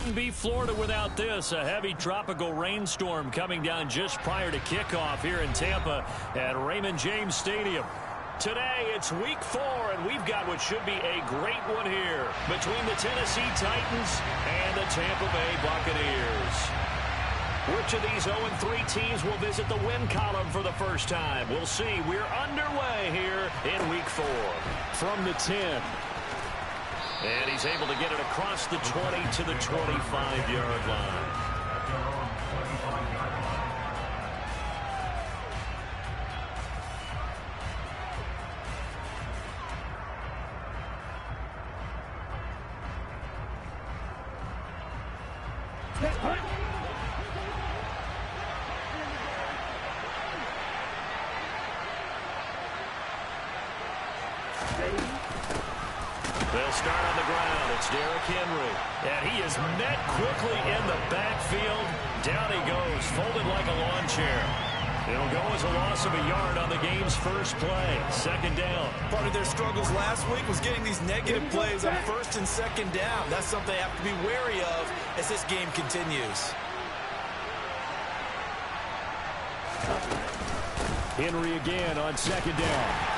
wouldn't be Florida without this. A heavy tropical rainstorm coming down just prior to kickoff here in Tampa at Raymond James Stadium. Today, it's week 4, and we've got what should be a great one here between the Tennessee Titans and the Tampa Bay Buccaneers. Which of these 0-3 teams will visit the win column for the first time? We'll see. We're underway here in week 4. From the 10. And he's able to get it across the 20 to the 25-yard line. They'll start on the ground. It's Derrick Henry. And he is met quickly in the backfield. Down he goes, folded like a lawn chair. It'll go as a loss of a yard on the game's first play. Second down. Part of their struggles last week was getting these negative plays on first and second down. That's something they have to be wary of as this game continues. Henry again on second down.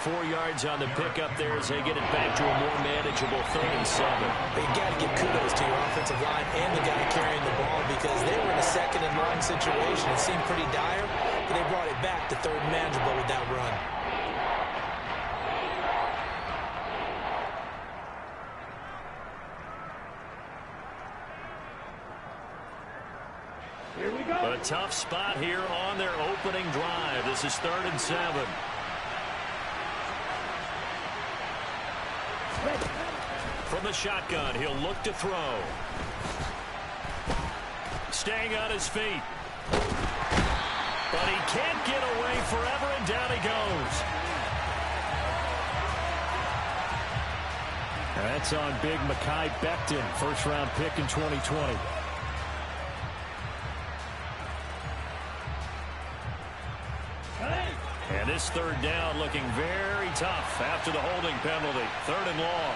4 yards on the pickup there as they get it back to a more manageable 3rd and 7. You got to give kudos to your offensive line and the guy carrying the ball because they were in a second and long situation. It seemed pretty dire, but they brought it back to 3rd and manageable with that run. Here we go. A tough spot here on their opening drive. This is 3rd and 7. From the shotgun, he'll look to throw. Staying on his feet. But he can't get away forever, and down he goes. That's on big Mekhi Becton, first-round pick in 2020. And this 3rd down looking very tough after the holding penalty. 3rd and long.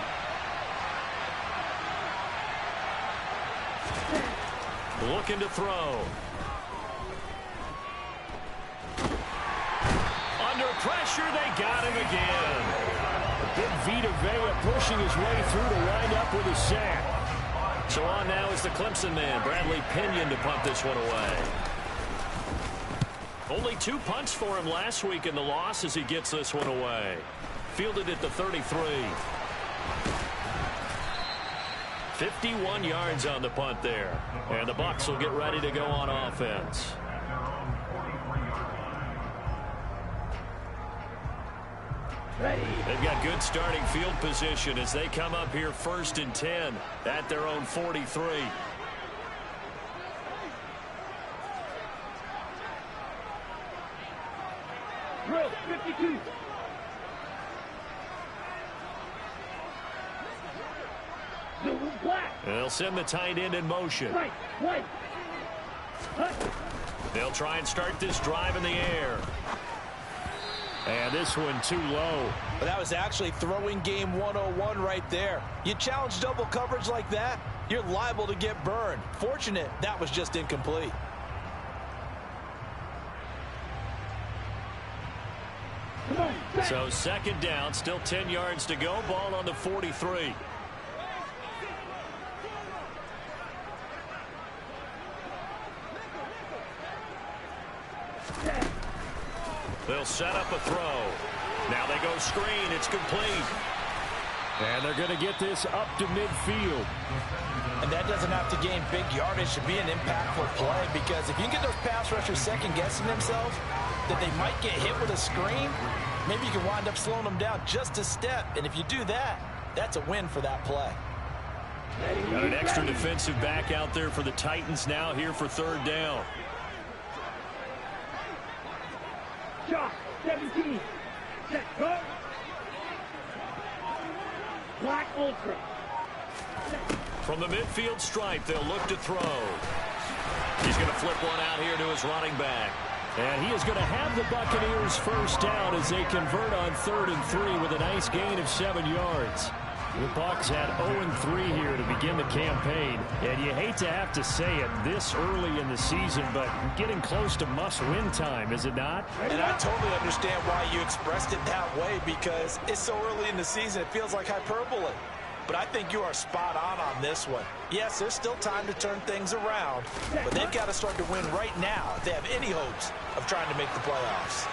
Looking to throw. Under pressure, they got him again. Big Vita Vea pushing his way through to wind up with a sack. So on now is the Clemson man, Bradley Pinion, to punt this one away. Only 2 punts for him last week in the loss as he gets this one away. Fielded at the 33. 51 yards on the punt there. And the Bucs will get ready to go on offense. They've got good starting field position as they come up here 1st and 10 at their own 43. Drill 52. They'll send the tight end in motion. They'll try and start this drive in the air. And this one too low. But that was actually throwing game 101 right there. You challenge double coverage like that, you're liable to get burned. Fortunate that was just incomplete. So 2nd down, still 10 yards to go. Ball on the 43. They'll set up a throw. Now they go screen. It's complete. And they're going to get this up to midfield. And that doesn't have to gain big yardage to be an impactful play, because if you can get those pass rushers second-guessing themselves that they might get hit with a screen, maybe you can wind up slowing them down just a step. And if you do that, that's a win for that play. Got an extra defensive back out there for the Titans now here for 3rd down. Shot 17. Set. Go. Black Ultra. From the midfield stripe, they'll look to throw. He's going to flip one out here to his running back. And he is going to have the Buccaneers 1st down as they convert on 3rd and 3 with a nice gain of 7 yards. The Bucs had 0-3 here to begin the campaign, and you hate to have to say it this early in the season, but getting close to must-win time, is it not? And I totally understand why you expressed it that way, because it's so early in the season, it feels like hyperbole. But I think you are spot on this one. Yes, there's still time to turn things around, but they've got to start to win right now if they have any hopes of trying to make the playoffs.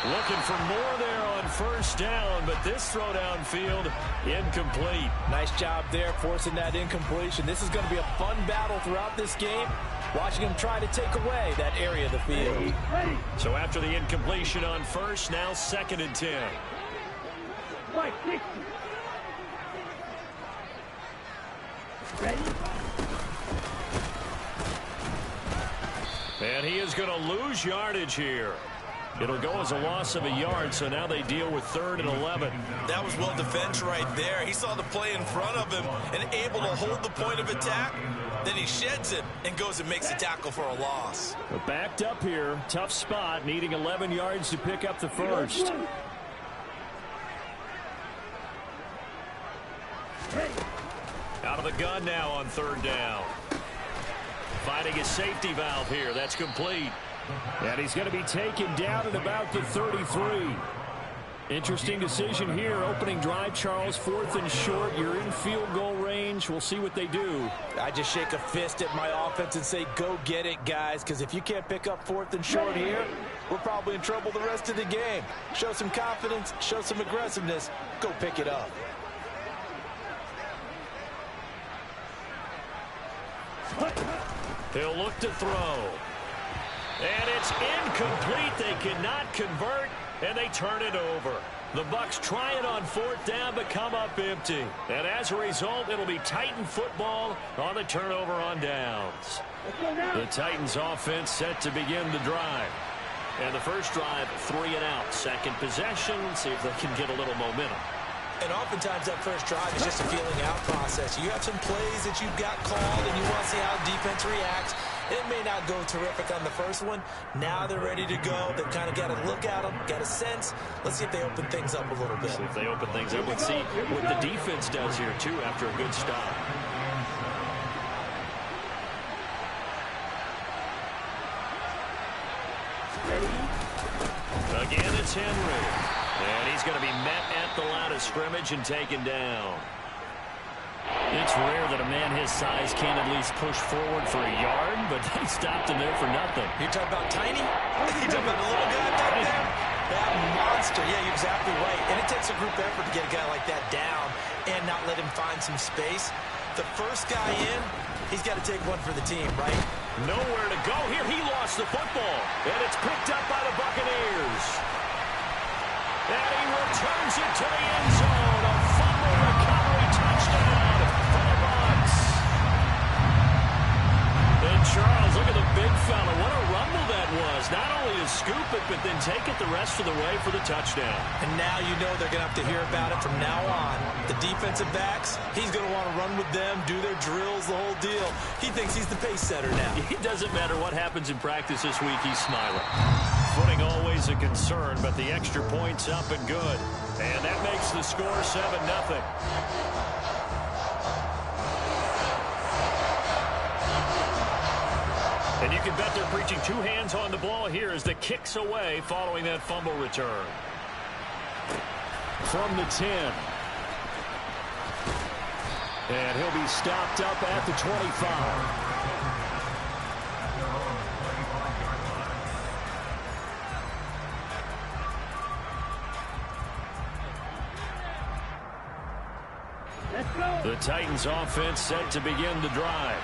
Looking for more there on first down, but this throw downfield incomplete. Nice job there forcing that incompletion. This is going to be a fun battle throughout this game, watching him try to take away that area of the field. So after the incompletion on first, now 2nd and 10. Mike, 60. Ready? And he is going to lose yardage here. It'll go as a loss of a yard, so now they deal with 3rd and 11. That was well defense right there. He saw the play in front of him and able to hold the point of attack. Then he sheds it and goes and makes a tackle for a loss. But backed up here, tough spot, needing 11 yards to pick up the first. Out of the gun now on 3rd down. Finding his safety valve here. That's complete. And he's going to be taken down at about the 33. Interesting decision here. Opening drive, Charles. 4th and short. You're in field goal range. We'll see what they do. I just shake a fist at my offense and say, go get it, guys, because if you can't pick up 4th and short here, we're probably in trouble the rest of the game. Show some confidence, show some aggressiveness, go pick it up. He'll look to throw. And it's incomplete. They cannot convert, and they turn it over. The Bucs try it on 4th down, but come up empty. And as a result, it'll be Titan football on the turnover on downs. The Titans offense set to begin the drive. And the first drive, 3 and out. Second possession, see if they can get a little momentum. And oftentimes that first drive is just a feeling out process. You have some plays that you've got called, and you want to see how the defense reacts. It may not go terrific on the first one. Now they're ready to go. They've kind of got to look at them, got a sense. Let's see if they open things up a little bit. See if they open things up. Let's see what the defense does here, too, after a good stop. Again, it's Henry. And he's going to be met at the line of scrimmage and taken down. It's rare that a man his size can't at least push forward for a yard, but they stopped him there for nothing. You're talking about tiny? You're talking about a little guy back there? That monster. Yeah, you're exactly right. And it takes a group effort to get a guy like that down and not let him find some space. The first guy in, he's got to take one for the team, right? Nowhere to go here. He lost the football, and it's picked up by the Buccaneers. And he returns it to the end zone. A fumble recovery touchdown for the Bucs. And Charles, look at the big fella. What a rumble that was. Not only to scoop it, but then take it the rest of the way for the touchdown. And now you know they're going to have to hear about it from now on. The defensive backs, he's going to want to run with them, do their drills, the whole deal. He thinks he's the pace setter now. It doesn't matter what happens in practice this week, he's smiling. Footing always a concern, but the extra point's up and good. And that makes the score 7-0. And you can bet they're preaching 2 hands on the ball here as the kick's away following that fumble return. From the 10. And he'll be stopped up at the 25. The Titans offense set to begin the drive.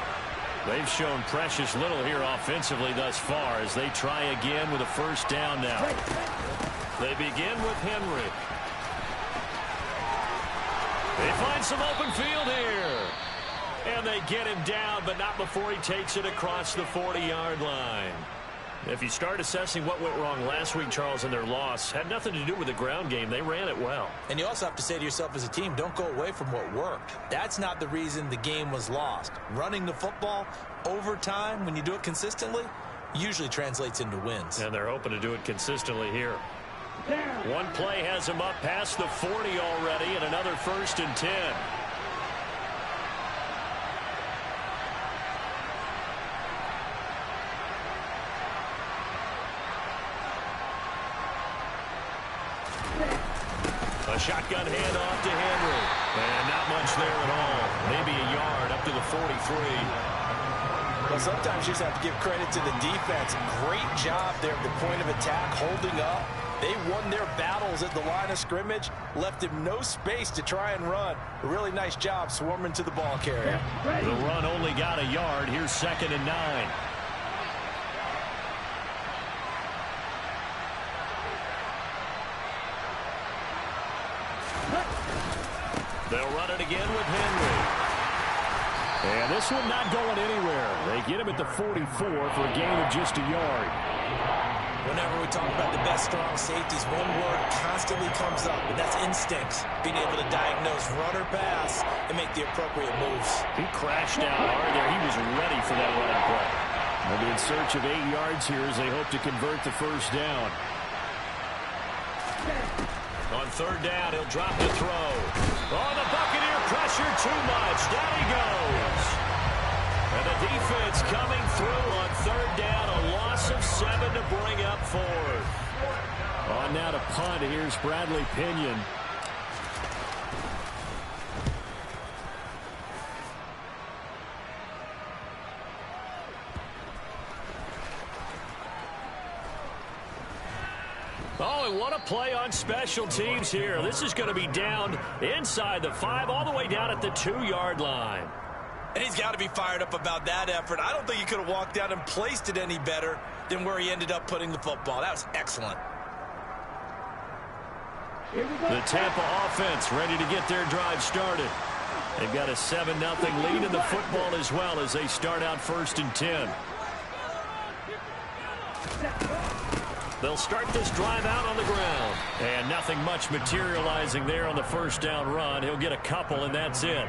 They've shown precious little here offensively thus far as they try again with a first down now. They begin with Henry. They find some open field here. And they get him down, but not before he takes it across the 40-yard line. If you start assessing what went wrong last week, Charles, in their loss, had nothing to do with the ground game. They ran it well. And you also have to say to yourself as a team, don't go away from what worked. That's not the reason the game was lost. Running the football over time, when you do it consistently, usually translates into wins. And they're hoping to do it consistently here. Down. One play has him up past the 40 already, and another 1st and 10. A shotgun handoff to Henry. And not much there at all. Maybe a yard up to the 43. Well, sometimes you just have to give credit to the defense. Great job there at the point of attack, holding up. They won their battles at the line of scrimmage, left him no space to try and run. A really nice job swarming to the ball carrier. The run only got a yard. Here's 2nd and 9. They'll run it again with Henry. And this one not going anywhere. They get him at the 44 for a gain of just a yard. Whenever we talk about the best strong safeties, one word constantly comes up, and that's instincts. Being able to diagnose run or pass and make the appropriate moves. He crashed down hard there. He was ready for that running play. They'll be in search of 8 yards here as they hope to convert the 1st down. On 3rd down, he'll drop the throw. Oh, the Buccaneer pressure too much. Down he goes. And the defense coming through on 3rd down. A loss of 7 to bring up 4th. On now to punt. Here's Bradley Pinion. Oh, and what a play on special teams here. This is going to be down inside the 5, all the way down at the 2-yard line. And he's got to be fired up about that effort. I don't think he could have walked out and placed it any better than where he ended up putting the football. That was excellent. The Tampa offense ready to get their drive started. They've got a 7-0 lead in the football as well as they start out 1st and 10. They'll start this drive out on the ground. And nothing much materializing there on the 1st down run. He'll get a couple, and that's it.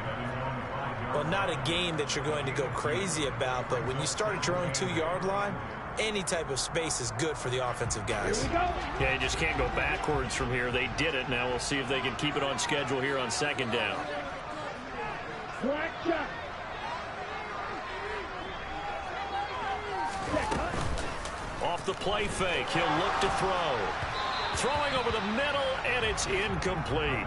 Well, not a game that you're going to go crazy about, but when you start at your own 2-yard line, any type of space is good for the offensive guys. Here we go. Yeah, you just can't go backwards from here. They did it. Now we'll see if they can keep it on schedule here on 2nd down. Black shot. Off the play fake, he'll look to throw. Throwing over the middle, and it's incomplete.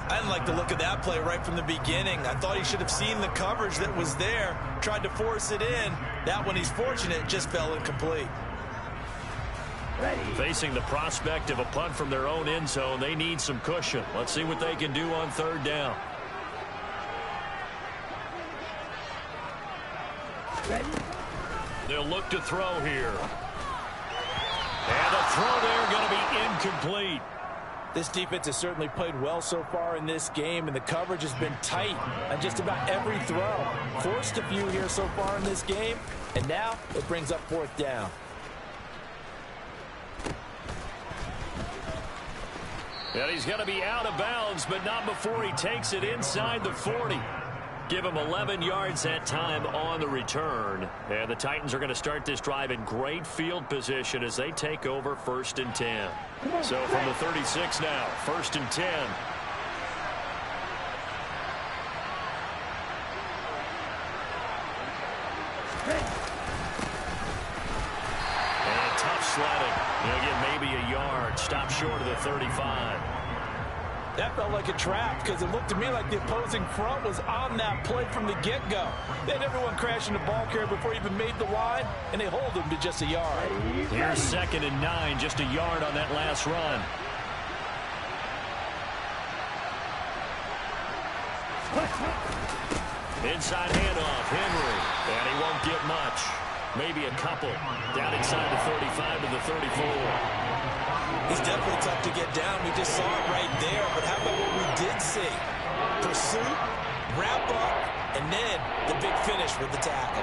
I didn't like the look of that play right from the beginning. I thought he should have seen the coverage that was there, tried to force it in. That one, he's fortunate, just fell incomplete. Ready. Facing the prospect of a punt from their own end zone, they need some cushion. Let's see what they can do on 3rd down. Ready. They'll look to throw here. And the throw there going to be incomplete. This defense has certainly played well so far in this game, and the coverage has been tight on just about every throw. Forced a few here so far in this game, and now it brings up 4th down. And he's going to be out of bounds, but not before he takes it inside the 40. Give him 11 yards that time on the return. And the Titans are going to start this drive in great field position as they take over 1st and 10. So from the 36 now, 1st and 10. And tough sledding. He'll get maybe a yard. Stop short of the 35. That felt like a trap because it looked to me like the opposing front was on that play from the get-go. They had everyone crashing the ball carrier before he even made the line, and they hold him to just a yard. Here's 2nd and 9, just a yard on that last run. Inside handoff, Henry, and he won't get much. Maybe a couple. Down inside the 35 to the 34. He's definitely tough to get down. We just saw it right there. But how about what we did see? Pursuit, wrap up, and then the big finish with the tackle.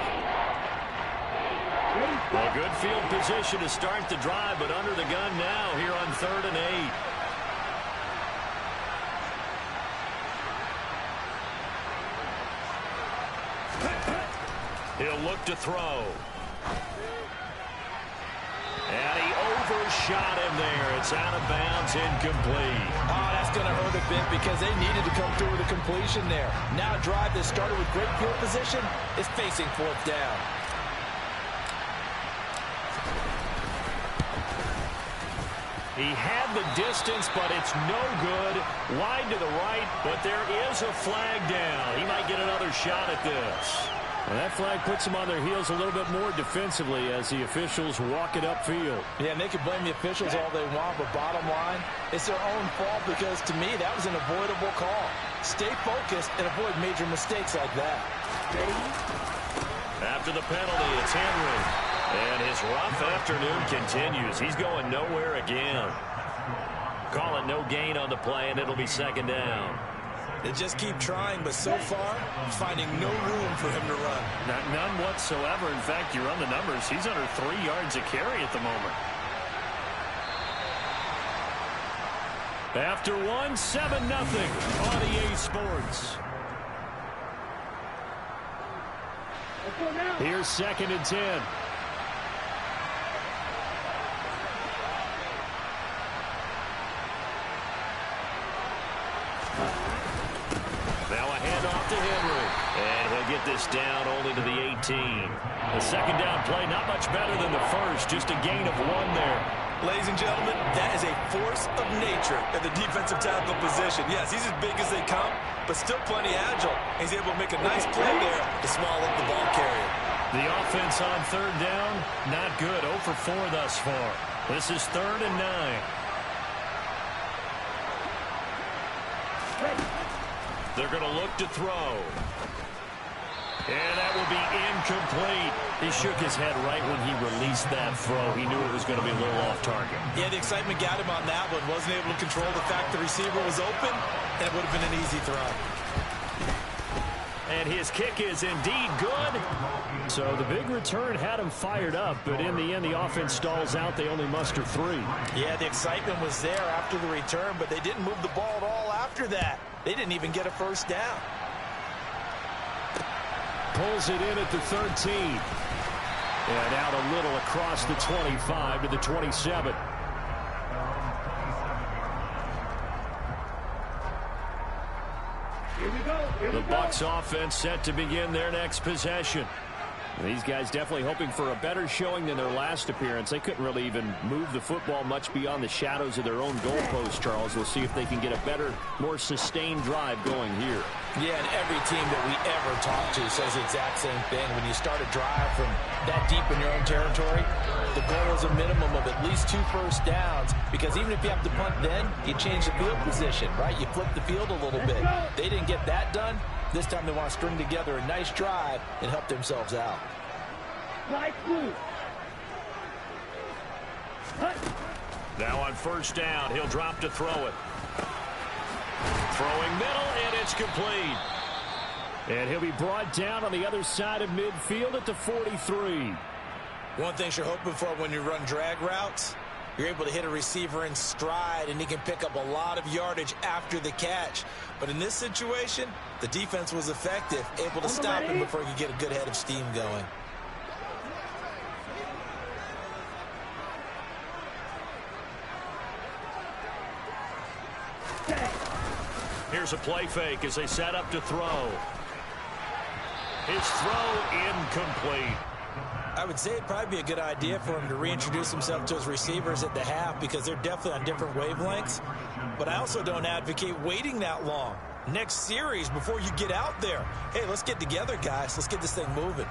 A good field position to start the drive, but under the gun now here on 3rd and 8. He'll look to throw. And he first shot in there. It's out of bounds, incomplete. Oh, that's going to hurt a bit because they needed to come through with a completion there. Now a drive that started with great field position is facing fourth down. He had the distance, but it's no good. Wide to the right, but there is a flag down. He might get another shot at this. Well, that flag puts them on their heels a little bit more defensively as the officials walk it upfield. Yeah, and they can blame the officials all they want, but bottom line, it's their own fault because, to me, that was an avoidable call. Stay focused and avoid major mistakes like that. After the penalty, it's Henry. And his rough afternoon continues. He's going nowhere again. Call it no gain on the play, and it'll be second down. They just keep trying, but so far, finding no room for him to run. None whatsoever. In fact, you run the numbers. He's under 3 yards a carry at the moment. After one, 7-0 on EA Sports. Here's 2nd and 10. Now a handoff to Henry. And he'll get this down only to the 18. The second down play, not much better than the first. Just a gain of 1 there. Ladies and gentlemen, that is a force of nature at the defensive tackle position. Yes, he's as big as they come, but still plenty agile. He's able to make a nice play there to small up the ball carrier. The offense on third down, not good. 0 for 4 thus far. This is 3rd and 9. They're going to look to throw. And that will be incomplete. He shook his head right when he released that throw. He knew it was going to be a little off target. Yeah, the excitement got him on that one. Wasn't able to control the fact the receiver was open, and it would have been an easy throw. And his kick is indeed good. So the big return had him fired up, but in the end, the offense stalls out. They only muster 3. Yeah, the excitement was there after the return, but they didn't move the ball at all after that. They didn't even get a first down. Pulls it in at the 13. And out a little across the 25 to the 27. Here we go. The Bucs offense set to begin their next possession. These guys definitely hoping for a better showing than their last appearance. They couldn't really even move the football much beyond the shadows of their own goalpost, Charles. We'll see if they can get a better, more sustained drive going here. Yeah, and every team that we ever talk to says the exact same thing. When you start a drive from that deep in your own territory, the goal is a minimum of at least 2 first downs, because even if you have to punt then, you change the field position, right? You flip the field a little bit. They didn't get that done. This time they want to string together a nice drive and help themselves out. Right blue. Now on first down, he'll drop to throw it. Throwing middle, and it's complete. And he'll be brought down on the other side of midfield at the 43. One thing you're hoping for when you run drag routes, you're able to hit a receiver in stride, and he can pick up a lot of yardage after the catch. But in this situation, the defense was effective, able to stop him before he could get a good head of steam going. Here's a play fake as they set up to throw. His throw incomplete. I would say it'd probably be a good idea for him to reintroduce himself to his receivers at the half, because they're definitely on different wavelengths. But I also don't advocate waiting that long. Next series before you get out there. Hey, let's get together, guys. Let's get this thing moving.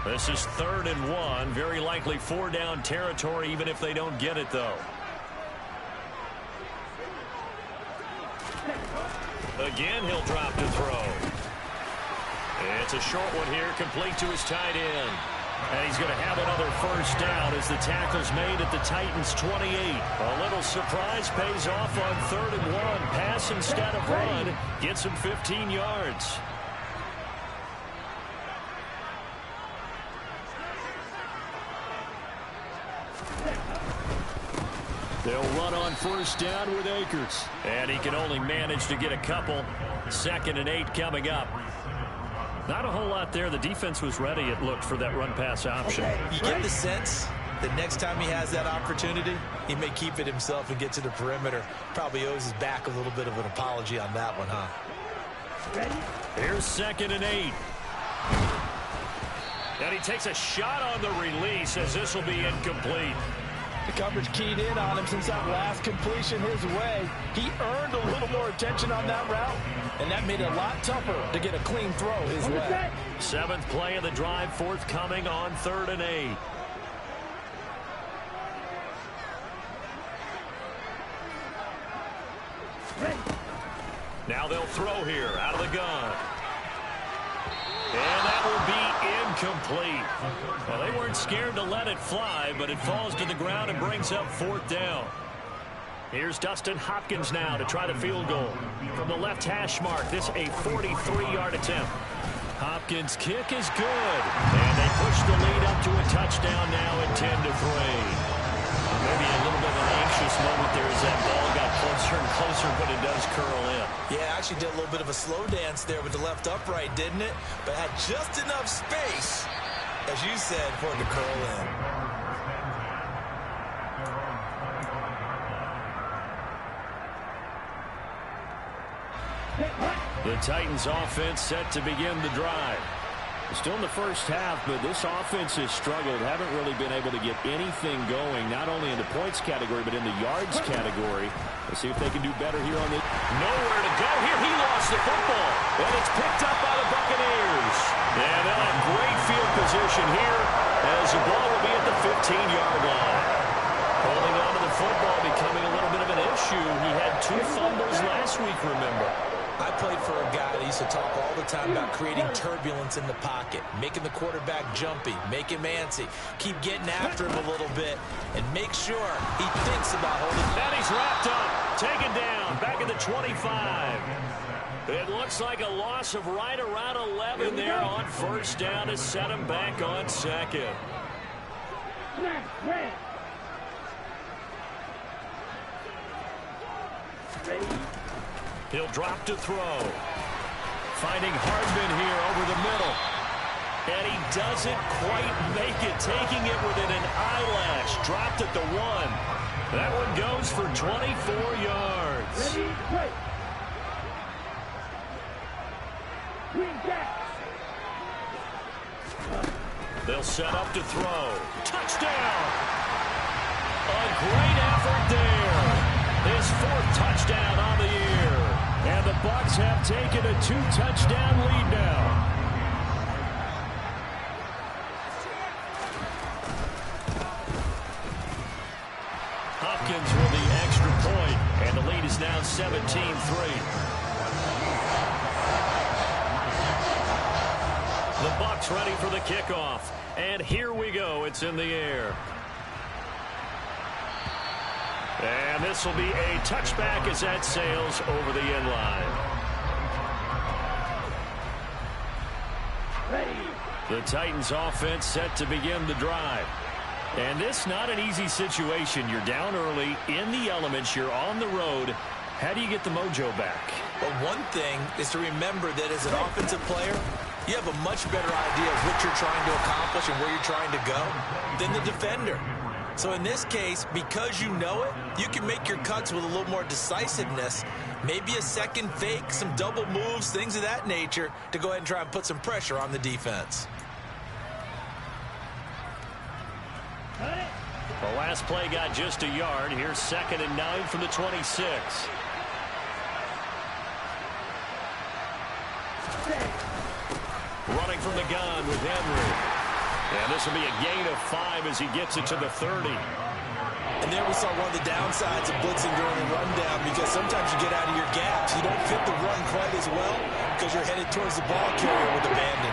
This is 3rd and 1. Very likely 4-down territory, even if they don't get it, though. Again, he'll drop to throw. It's a short one here, complete to his tight end. And he's going to have another first down as the tackle's made at the Titans' 28. A little surprise pays off on 3rd and 1. Pass instead of run. Gets him 15 yards. They'll run on first down with Akers. And he can only manage to get a couple. 2nd and 8 coming up. Not a whole lot there. The defense was ready, it looked, for that run-pass option. You get the sense the next time he has that opportunity, he may keep it himself and get to the perimeter. Probably owes his back a little bit of an apology on that one, huh? Here's 2nd and 8. And he takes a shot on the release as this will be incomplete. The coverage keyed in on him since that last completion his way. He earned a little more attention on that route, and that made it a lot tougher to get a clean throw his way. 7th play of the drive forthcoming on 3rd and 8. Now they'll throw here out of the gun. And that will be incomplete. Well, they weren't scared to let it fly, but it falls to the ground and brings up 4th down. Here's Dustin Hopkins now to try the field goal. From the left hash mark, this a 43-yard attempt. Hopkins' kick is good. And they push the lead up to a touchdown now at 10-3. Maybe a little bit of an anxious moment there as that ball got closer and closer, but it does curl in. Yeah, actually did a little bit of a slow dance there with the left upright, didn't it? But had just enough space, as you said, for it to curl in. The Titans offense set to begin the drive. Still in the first half, but this offense has struggled. Haven't really been able to get anything going, not only in the points category, but in the yards category. Let's see if they can do better here on the... Nowhere to go here. He lost the football, and it's picked up by the Buccaneers. And they'll have great field position here as the ball will be at the 15-yard line. Holding on to the football becoming a little bit of an issue. He had 2 fumbles last week, remember. I played for a guy that used to talk all the time about creating turbulence in the pocket, making the quarterback jumpy, make him antsy, keep getting after him a little bit, and make sure he thinks about holding. And he's wrapped up, taken down, back at the 25. It looks like a loss of right around 11 there on 1st down to set him back on 2nd. He'll drop to throw. Finding Hardman here over the middle. And he doesn't quite make it, taking it within an eyelash. Dropped at the 1. That one goes for 24 yards. They'll set up to throw. Touchdown! A great effort there. His 4th touchdown on the year. And the Bucs have taken a 2-touchdown lead now. Hopkins with the extra point, and the lead is now 17-3. The Bucs ready for the kickoff. And here we go. It's in the air. And this will be a touchback as that sails over the end line. The Titans offense set to begin the drive. And this not an easy situation. You're down early, in the elements, you're on the road. How do you get the mojo back? But one thing is to remember that as an offensive player, you have a much better idea of what you're trying to accomplish and where you're trying to go than the defender. So in this case, because you know it, you can make your cuts with a little more decisiveness. Maybe a second fake, some double moves, things of that nature to go ahead and try and put some pressure on the defense. The last play got just a yard. Here's 2nd and 9 from the 26. Running from the gun with Henry. And this will be a gain of 5 as he gets it to the 30. And there we saw one of the downsides of blitzing during the rundown, because sometimes you get out of your gaps. You don't fit the run quite as well because you're headed towards the ball carrier with abandon.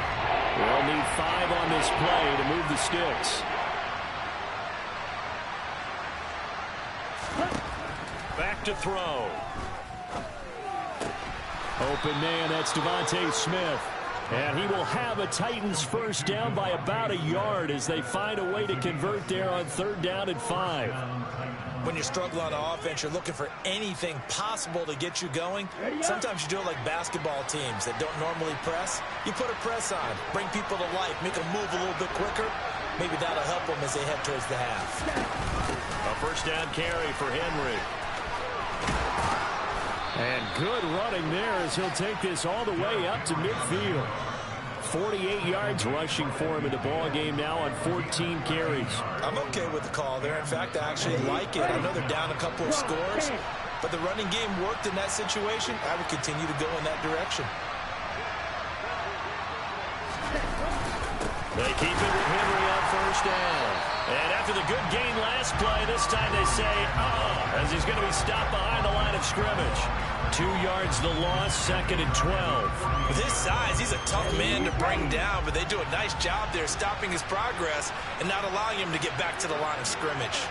We'll need 5 on this play to move the sticks. Back to throw. Open man, that's Devontae Smith. And he will have a Titans first down by about a yard as they find a way to convert there on 3rd down and 5. When you're struggling on offense, you're looking for anything possible to get you going. Sometimes you do it like basketball teams that don't normally press. You put a press on, bring people to life, make them move a little bit quicker. Maybe that'll help them as they head towards the half. A first down carry for Henry. And good running there as he'll take this all the way up to midfield. 48 yards rushing for him in the ball game now on 14 carries. I'm okay with the call there. In fact, I actually like it. I know they're down a couple of scores, but the running game worked in that situation. I would continue to go in that direction. They keep it with Henry on first down. And after the good gain last play, this time they say, as he's going to be stopped behind the line of scrimmage. 2 yards the loss, 2nd and 12. With his size, he's a tough man to bring down, but they do a nice job there stopping his progress and not allowing him to get back to the line of scrimmage.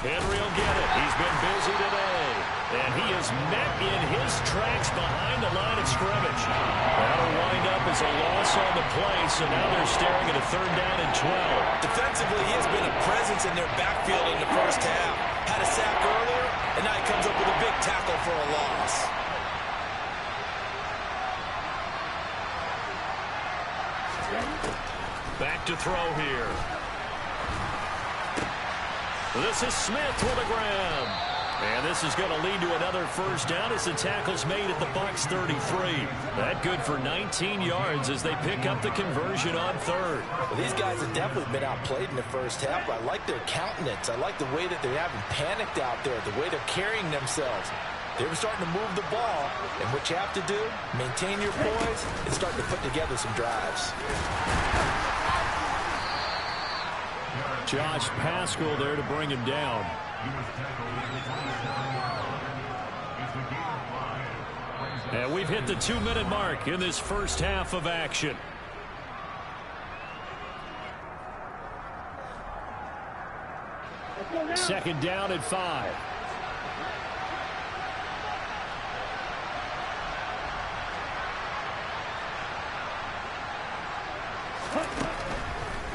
Henry will get it. He's been busy today. And he is met in his tracks behind the line of scrimmage. That'll wind up as a loss on the play, so now they're staring at a 3rd down and 12. Defensively, he has been a presence in their backfield in the first half. Had a sack earlier, and now he comes up with a big tackle for a loss. Back to throw here. This is Smith with a grab. And this is going to lead to another first down as the tackle's made at the Bucs 33. That good for 19 yards as they pick up the conversion on 3rd. Well, these guys have definitely been outplayed in the first half, but I like their countenance. I like the way that they haven't panicked out there, the way they're carrying themselves. They were starting to move the ball, and what you have to do, maintain your poise and start to put together some drives. Josh Paschal there to bring him down. And we've hit the 2-minute mark in this first half of action. Second down and 5.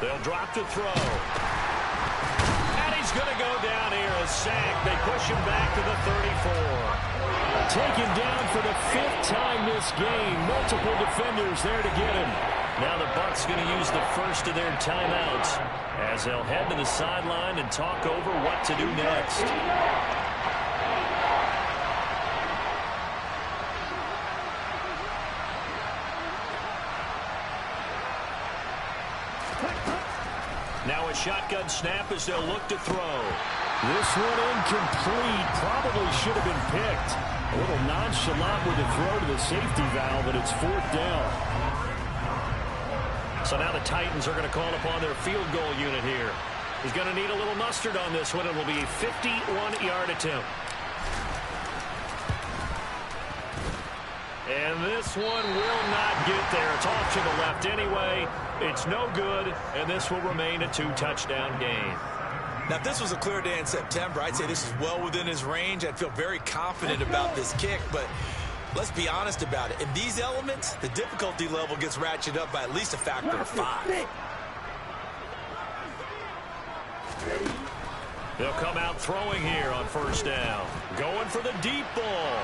They'll drop to throw. And he's going to go down here, a sack. They push him back to the 34. Taken down for the 5th time this game. Multiple defenders there to get him. Now the Bucs going to use the first of their timeouts as they'll head to the sideline and talk over what to do next. Now a shotgun snap as they'll look to throw. This one incomplete. Probably should have been picked. A little nonchalant with a throw to the safety valve, and it's 4th down. So now the Titans are going to call upon their field goal unit here. He's going to need a little mustard on this one. It will be a 51-yard attempt. And this one will not get there. It's off to the left anyway. It's no good, and this will remain a 2-touchdown game. Now, if this was a clear day in September, I'd say this is well within his range. I'd feel very confident about this kick, but let's be honest about it. In these elements, the difficulty level gets ratcheted up by at least a factor of 5. They'll come out throwing here on first down. Going for the deep ball.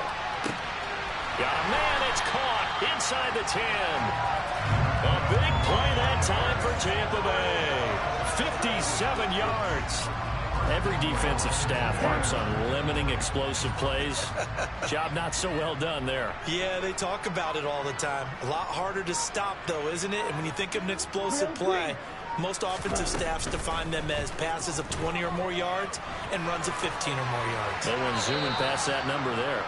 Got a man, it's caught inside the 10. A big play that time for Tampa Bay. 57 yards. Every defensive staff harps on limiting explosive plays. Job not so well done there. Yeah, they talk about it all the time. A lot harder to stop, though, isn't it? And when you think of an explosive play, most offensive staffs define them as passes of 20 or more yards and runs of 15 or more yards. They went zooming past that number there.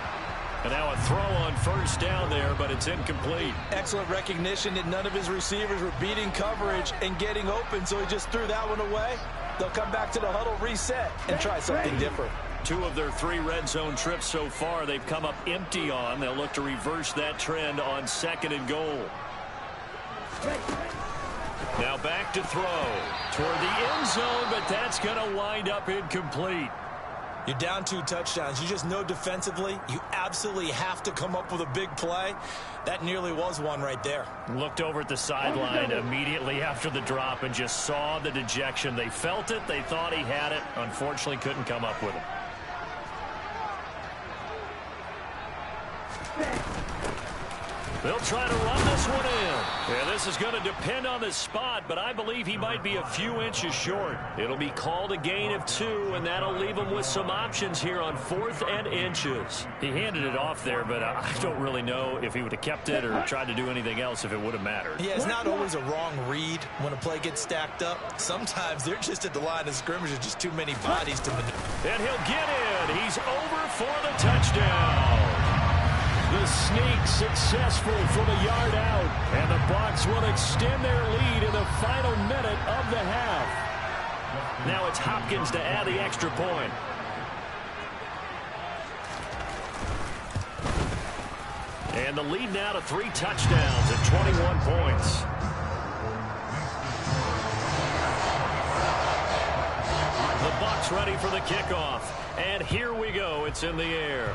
And now a throw on first down there, but it's incomplete. Excellent recognition that none of his receivers were beating coverage and getting open, so he just threw that one away. They'll come back to the huddle, reset, and try something different. 2 of their 3 red zone trips so far they've come up empty on. They'll look to reverse that trend on 2nd and goal. Now back to throw toward the end zone, but that's going to wind up incomplete. You're down 2 touchdowns. You just know defensively you absolutely have to come up with a big play. That nearly was one right there. Looked over at the sideline immediately after the drop and just saw the dejection. They felt it. They thought he had it. Unfortunately, couldn't come up with it. They'll try to run this one in. Yeah, this is going to depend on the spot, but I believe he might be a few inches short. It'll be called a gain of 2, and that'll leave him with some options here on 4th and inches. He handed it off there, but I don't really know if he would have kept it or tried to do anything else if it would have mattered. Yeah, it's not always a wrong read when a play gets stacked up. Sometimes they're just at the line of scrimmage. There's just too many bodies to maneuver. And he'll get in. He's over for the touchdown. The sneak successful from a yard out. And the Bucs will extend their lead in the final minute of the half. Now it's Hopkins to add the extra point. And the lead now to 3 touchdowns at 21 points. The Bucs ready for the kickoff. And here we go. It's in the air.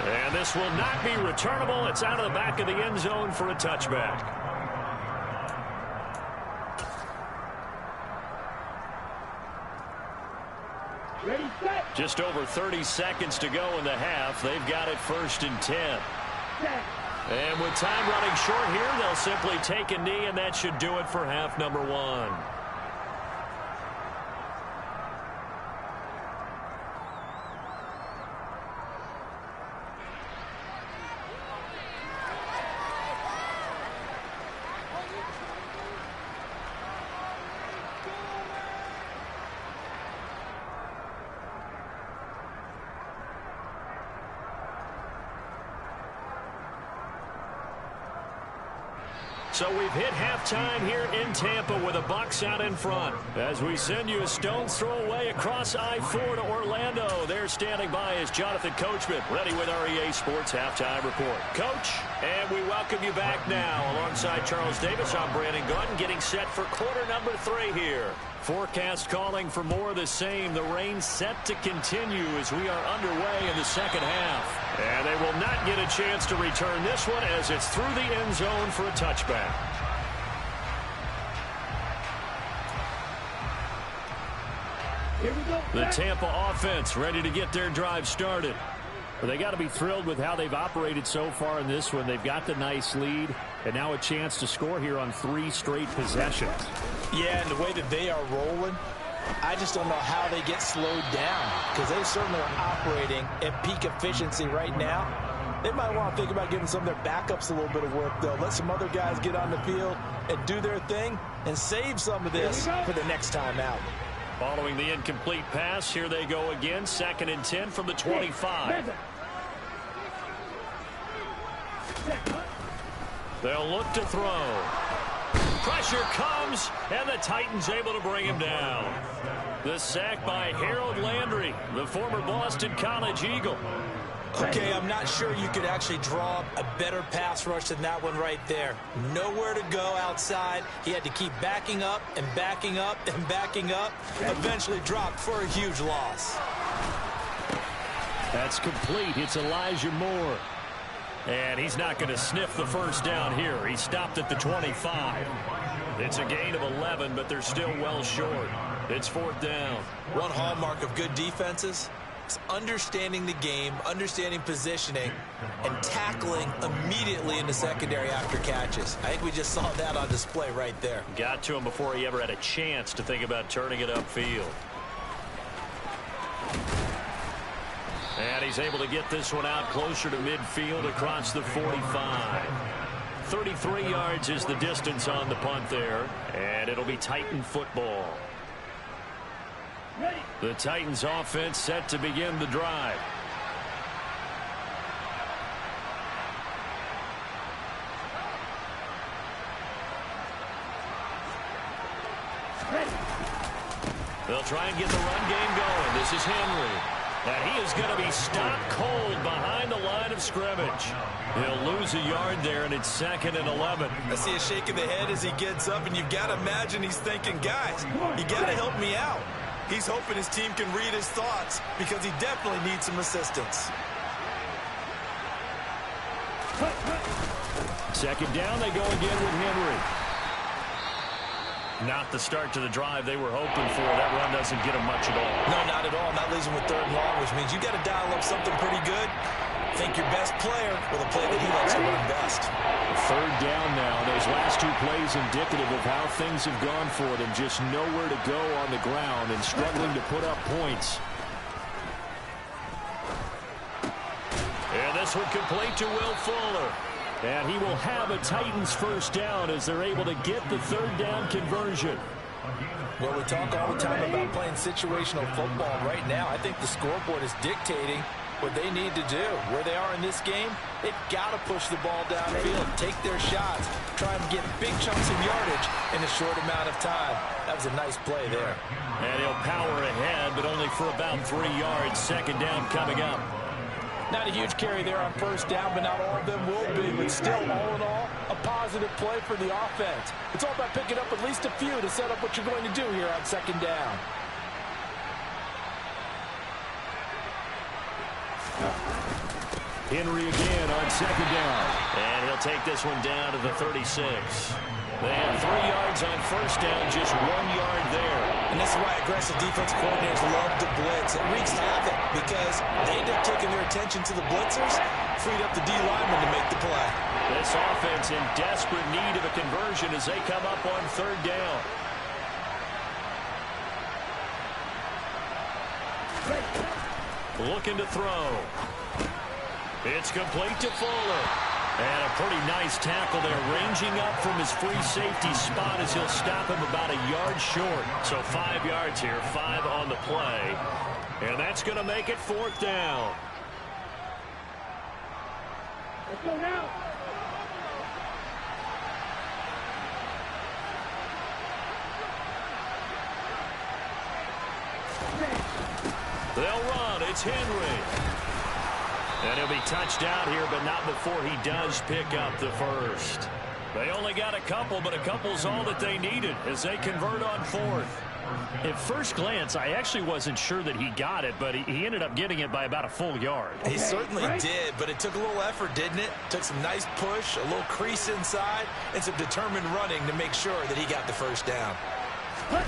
And this will not be returnable. It's out of the back of the end zone for a touchback. Ready, set. Just over 30 seconds to go in the half. They've got it 1st and 10. Set. And with time running short here, they'll simply take a knee, and that should do it for half number 1. So we've hit halftime here in Tampa with the Bucs out in front. As we send you a stone's throw away across I-4 to Orlando. There standing by is Jonathan Coachman, ready with our EA Sports Halftime Report. Coach, and we welcome you back now. Alongside Charles Davis, I'm Brandon Gaudin, getting set for quarter number 3 here. Forecast calling for more of the same. The rain set to continue as we are underway in the second half. And they will not get a chance to return this one as it's through the end zone for a touchback. Here we go. The Tampa offense ready to get their drive started. Well, they got to be thrilled with how they've operated so far in this one. They've got the nice lead, and now a chance to score here on 3 straight possessions. Yeah, and the way that they are rolling, I just don't know how they get slowed down, because they certainly are operating at peak efficiency right now. They might want to think about giving some of their backups a little bit of work, though. Let some other guys get on the field and do their thing and save some of this for the next time out. Following the incomplete pass, here they go again. 2nd and 10 from the 25. They'll look to throw. Pressure comes, and the Titans able to bring him down. The sack by Harold Landry, the former Boston College Eagle. Okay, I'm not sure you could actually draw up a better pass rush than that one right there. Nowhere to go outside. He had to keep backing up and backing up and backing up. Eventually dropped for a huge loss. That's complete. It's Elijah Moore. And he's not going to sniff the first down here. He stopped at the 25. It's a gain of 11, but they're still well short. It's 4th down. One hallmark of good defenses is understanding the game, understanding positioning, and tackling immediately in the secondary after catches. I think we just saw that on display right there. Got to him before he ever had a chance to think about turning it upfield. And he's able to get this one out closer to midfield across the 45. 33 yards is the distance on the punt there. And it'll be Titan football. The Titans offense set to begin the drive. They'll try and get the run game going. This is Henry. And he is going to be stopped cold behind the line of scrimmage. He'll lose a yard there, and it's 2nd and 11. I see a shake of the head as he gets up, and you've got to imagine he's thinking, guys, you got to help me out. He's hoping his team can read his thoughts because he definitely needs some assistance. 2nd down, they go again with Henry. Not the start to the drive they were hoping for. That run doesn't get them much at all. No, not at all. Not losing with 3rd and long, which means you got to dial up something pretty good. Think your best player with a play that he likes to run best. Third down now. Those last two plays indicative of how things have gone for them. Just nowhere to go on the ground and struggling to put up points. And this one complete to Will Fuller. And he will have a Titans first down as they're able to get the third down conversion. Well, we talk all the time about playing situational football. Right now, I think the scoreboard is dictating what they need to do. Where they are in this game, they've got to push the ball downfield, take their shots, try and get big chunks of yardage in a short amount of time. That was a nice play there. And he'll power ahead, but only for about 3 yards. Second down coming up. Not a huge carry there on first down, but not all of them will be. But still, all in all, a positive play for the offense. It's all about picking up at least a few to set up what you're going to do here on second down. Henry again on second down. And he'll take this one down to the 36. They have 3 yards on first down, just 1 yard there. And this is why aggressive defense coordinators love to blitz. It wreaks havoc because they end up taking their attention to the blitzers, freed up the D lineman to make the play. This offense in desperate need of a conversion as they come up on third down. Looking to throw. It's complete to Fuller. And a pretty nice tackle there, ranging up from his free safety spot as he'll stop him about a yard short. So 5 yards here, 5 on the play. And that's going to make it fourth down. Let's go now. They'll run. It's Henry. And he'll be touched out here, but not before he does pick up the first. They only got a couple, but a couple's all that they needed as they convert on fourth. At first glance, I actually wasn't sure that he got it, but he ended up getting it by about a full yard. He certainly did, but it took a little effort, didn't it? Took some nice push, a little crease inside, and some determined running to make sure that he got the first down. Running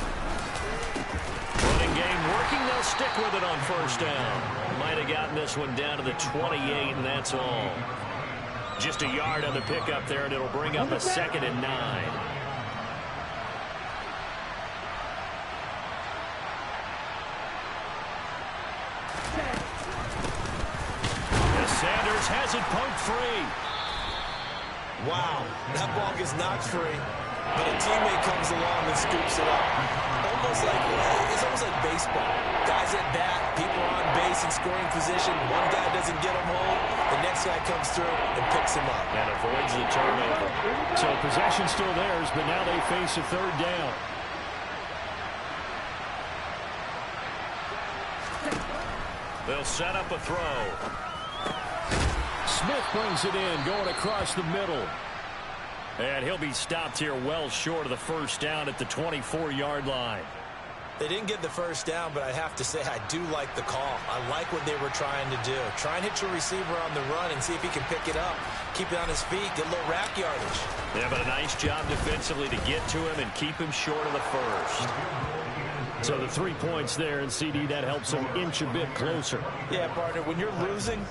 game working, they'll stick with it on first down. Might have gotten this one down to the 28, and that's all. Just a yard on the pickup there, and it'll bring up a 2nd and 9. As Sanders has it poked free. Wow, that ball gets knocked free, but a teammate comes along and scoops it up. It's almost like baseball. Guys at bat, people are on base in scoring position. One guy doesn't get him home. The next guy comes through and picks him up. And avoids the turnover. So possession still theirs, but now they face a third down. They'll set up a throw. Smith brings it in, going across the middle. And he'll be stopped here well short of the first down at the 24-yard line. They didn't get the first down, but I have to say I do like the call. I like what they were trying to do. Try and hit your receiver on the run and see if he can pick it up. Keep it on his feet, get a little rack yardage. Yeah, but a nice job defensively to get to him and keep him short of the first. So the 3 points there, and CD, that helps him inch a bit closer. Yeah, partner, when you're losing,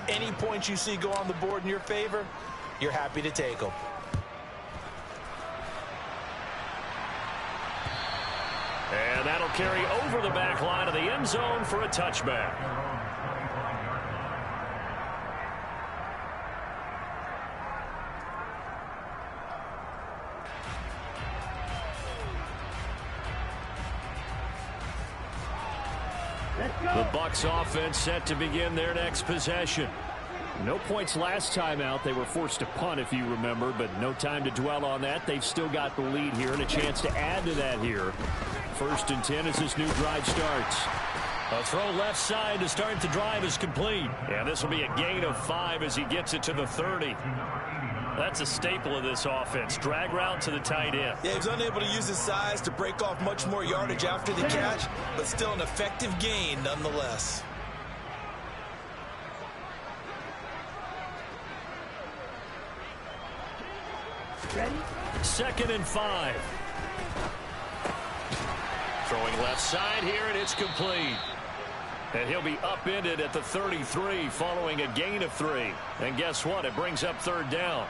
any points you see go on the board in your favor, you're happy to take them. And that'll carry over the back line of the end zone for a touchback. The Bucs offense set to begin their next possession. No points last time out. They were forced to punt, if you remember, but no time to dwell on that. They've still got the lead here and a chance to add to that here. 1st and 10 as this new drive starts. A throw left side to start the drive is complete. And this will be a gain of 5 as he gets it to the 30. That's a staple of this offense. Drag route to the tight end. Yeah, he was unable to use his size to break off much more yardage after the catch, but still an effective gain nonetheless. Ready? 2nd and 5. Throwing left side here, and it's complete. And he'll be upended at the 33 following a gain of 3. And guess what? It brings up third down.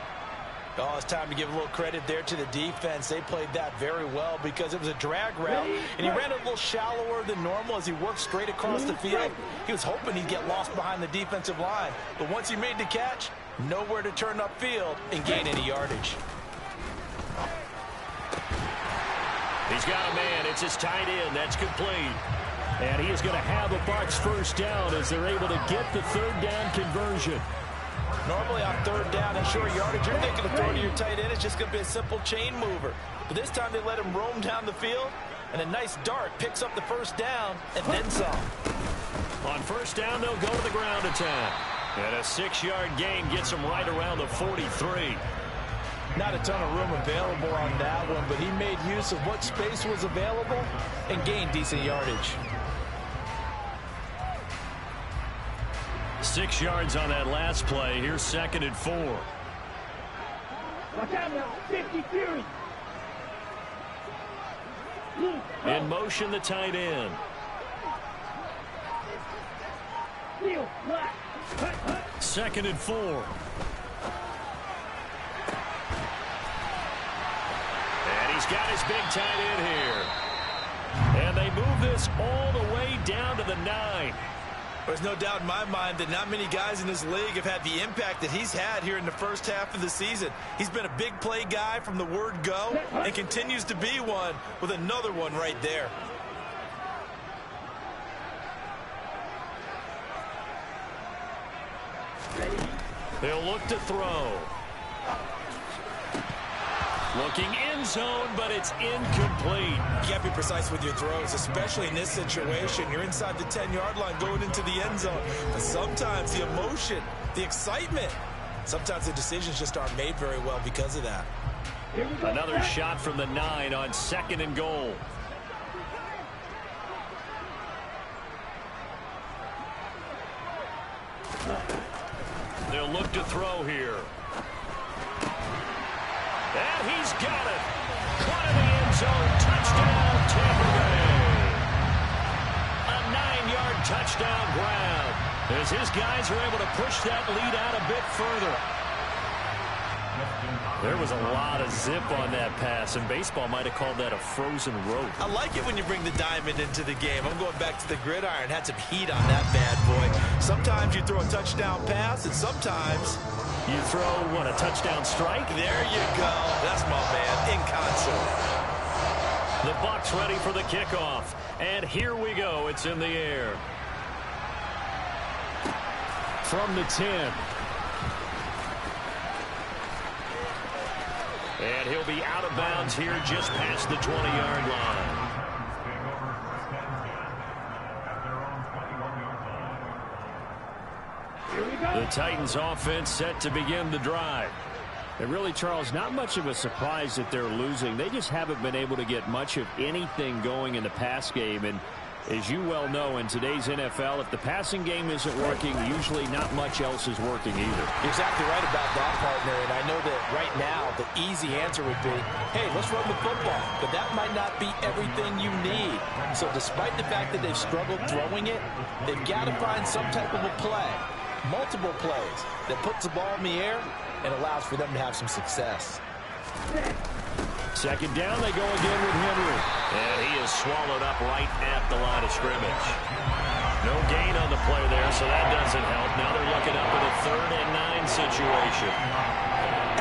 Oh, it's time to give a little credit there to the defense. They played that very well because it was a drag route, and he ran a little shallower than normal as he worked straight across the field. He was hoping he'd get lost behind the defensive line, but once he made the catch, nowhere to turn upfield and gain any yardage. He's got a man. It's his tight end. That's complete. And he is going to have a Bucs first down as they're able to get the third down conversion. Normally on third down and short yardage, you're thinking of throwing to your tight end. It's just going to be a simple chain mover. But this time they let him roam down the field, and a nice dart picks up the first down and then some. On first down, they'll go to the ground attack. And a 6-yard gain gets him right around the 43. Not a ton of room available on that one, but he made use of what space was available and gained decent yardage. 6 yards on that last play. Here's 2nd and 4. Watch out now, 53. In motion, the tight end. Heel, black. 2nd and 4. And he's got his big tight end here. And they move this all the way down to the 9. There's no doubt in my mind that not many guys in this league have had the impact that he's had here in the first half of the season. He's been a big play guy from the word go and continues to be one with another one right there. They'll look to throw. Looking end zone, but it's incomplete. You can't be precise with your throws, especially in this situation. You're inside the 10-yard line going into the end zone. But sometimes the emotion, the excitement, sometimes the decisions just aren't made very well because of that. Another shot from the 9 on 2nd and goal. They'll look to throw here. And he's got it. Caught in the end zone. Touchdown, Tampa Bay. A 9-yard touchdown grab as his guys are able to push that lead out a bit further. There was a lot of zip on that pass, and baseball might have called that a frozen rope. I like it when you bring the diamond into the game. I'm going back to the gridiron. Had some heat on that bad boy. Sometimes you throw a touchdown pass, and sometimes you throw, what, a touchdown strike? There you go. That's my man, in concert. The Bucs ready for the kickoff. And here we go. It's in the air. From the 10. And he'll be out of bounds here just past the 20-yard line. The Titans offense set to begin the drive. And really, Charles, not much of a surprise that they're losing. They just haven't been able to get much of anything going in the pass game. And as you well know, in today's NFL, if the passing game isn't working, usually not much else is working either. You're exactly right about that, partner. And I know that right now the easy answer would be, hey, let's run the football. But that might not be everything you need. So despite the fact that they've struggled throwing it, they've got to find some type of a play, multiple plays, that puts the ball in the air and allows for them to have some success. 2nd down, they go again with Henry. And he is swallowed up right at the line of scrimmage. No gain on the play there, so that doesn't help. Now they're looking up at a 3rd and 9 situation.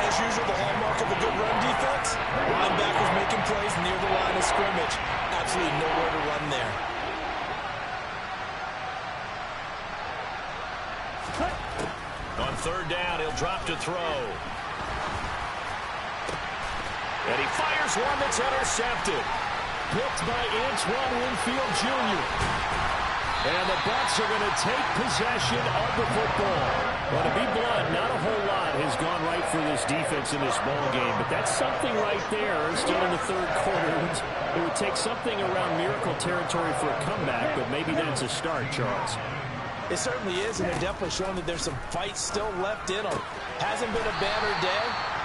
As usual, the hallmark of a good run defense, linebackers making plays near the line of scrimmage. Absolutely nowhere to run there. On 3rd down, he'll drop to throw. And he fires one that's intercepted. Picked by Antoine Winfield Jr. And the Bucs are going to take possession of the football. Well, to be blunt, not a whole lot has gone right for this defense in this ball game, but that's something right there. Still in the 3rd quarter. It would take something around miracle territory for a comeback, but maybe that's a start, Charles. It certainly is, and they're definitely showing that there's some fight still left in them. Hasn't been a banner day,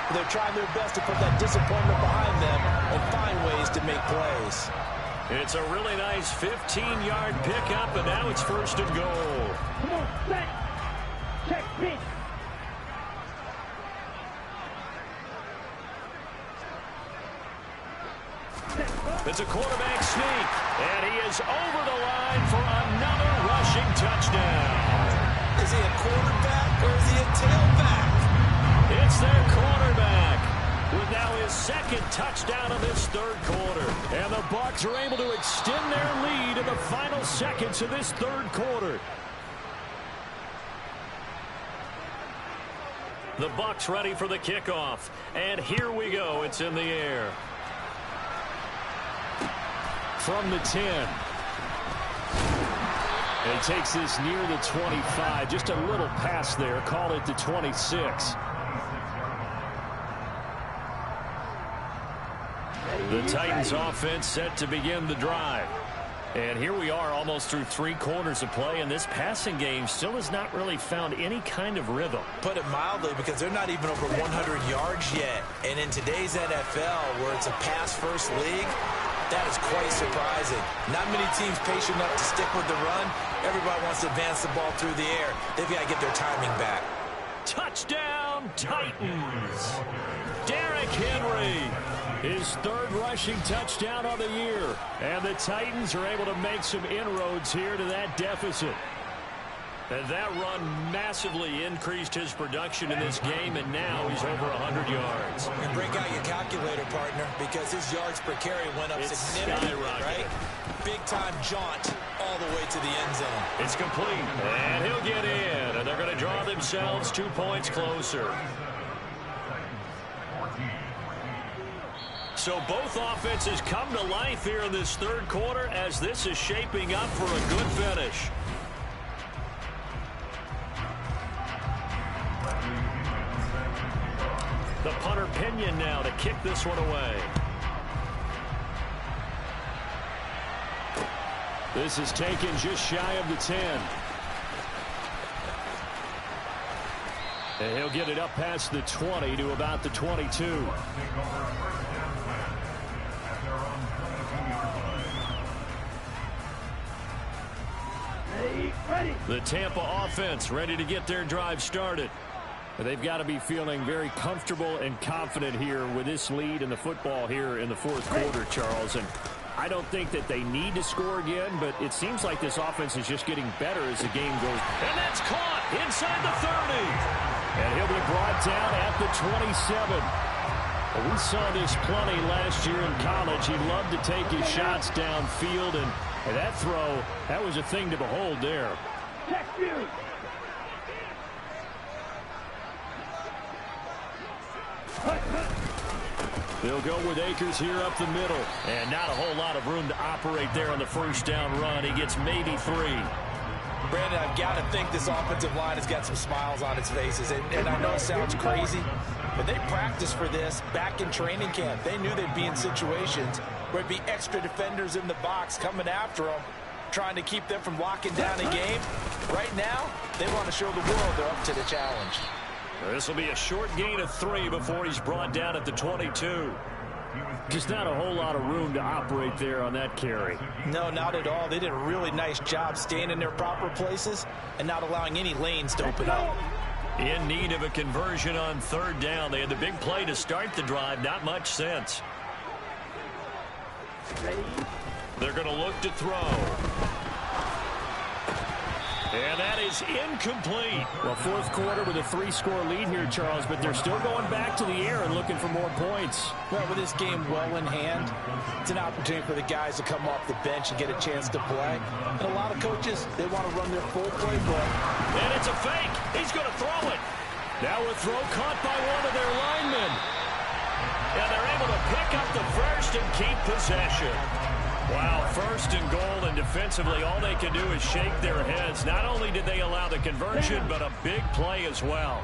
but they're trying their best to put that disappointment behind them and find ways to make plays. It's a really nice 15-yard pickup, and now it's 1st and goal. Come on, set. Check pitch. It's a quarterback sneak, and he is over the line for another rushing touchdown. Is he a quarterback or is he a tailback? It's their quarterback with now his 2nd touchdown of this 3rd quarter. And the Bucs are able to extend their lead in the final seconds of this 3rd quarter. The Bucs ready for the kickoff. And here we go. It's in the air. From the 10. He takes this near the 25. Just a little pass there. Call it the 26. The Titans offense set to begin the drive. And here we are almost through 3 quarters of play, and this passing game still has not really found any kind of rhythm. Put it mildly, because they're not even over 100 yards yet. And in today's NFL, where it's a pass-first league, that is quite surprising. Not many teams patient enough to stick with the run. Everybody wants to advance the ball through the air. They've got to get their timing back. Touchdown, Titans! Derrick Henry, his 3rd rushing touchdown of the year. And the Titans are able to make some inroads here to that deficit. And that run massively increased his production in this game, and now he's over 100 yards. And break out your calculator, partner, because his yards per carry went up significantly, right? Big-time jaunt all the way to the end zone. It's complete, and he'll get in, and they're going to draw themselves 2 points closer. So both offenses come to life here in this 3rd quarter as this is shaping up for a good finish. The punter Pinion now to kick this one away. This is taken just shy of the 10. And he'll get it up past the 20 to about the 22. The Tampa offense ready to get their drive started. They've got to be feeling very comfortable and confident here with this lead in the football here in the 4th quarter, Charles. And I don't think that they need to score again, but it seems like this offense is just getting better as the game goes. And that's caught inside the 30. And he'll be brought down at the 27. Well, we saw this plenty last year in college. He loved to take his shots downfield, and that throw, that was a thing to behold there. Check Fury. They'll go with Akers here up the middle. And not a whole lot of room to operate there on the 1st down run. He gets maybe 3. Brandon, I've got to think this offensive line has got some smiles on its faces. And I know it sounds crazy, but they practiced for this back in training camp. They knew they'd be in situations where it'd be extra defenders in the box coming after them, trying to keep them from locking down a game. Right now, they want to show the world they're up to the challenge. This will be a short gain of 3 before he's brought down at the 22. Just not a whole lot of room to operate there on that carry. No, not at all. They did a really nice job staying in their proper places and not allowing any lanes to open up. In need of a conversion on 3rd down. They had the big play to start the drive. Not much sense. They're going to look to throw. And that is incomplete. Well, 4th quarter with a 3-score lead here, Charles, but they're still going back to the air and looking for more points. Well, with this game well in hand, it's an opportunity for the guys to come off the bench and get a chance to play. And a lot of coaches, they want to run their full playbook. And it's a fake. He's going to throw it. Now a throw caught by one of their linemen. And they're able to pick up the first and keep possession. Wow, 1st and goal, and defensively all they can do is shake their heads. Not only did they allow the conversion, but a big play as well.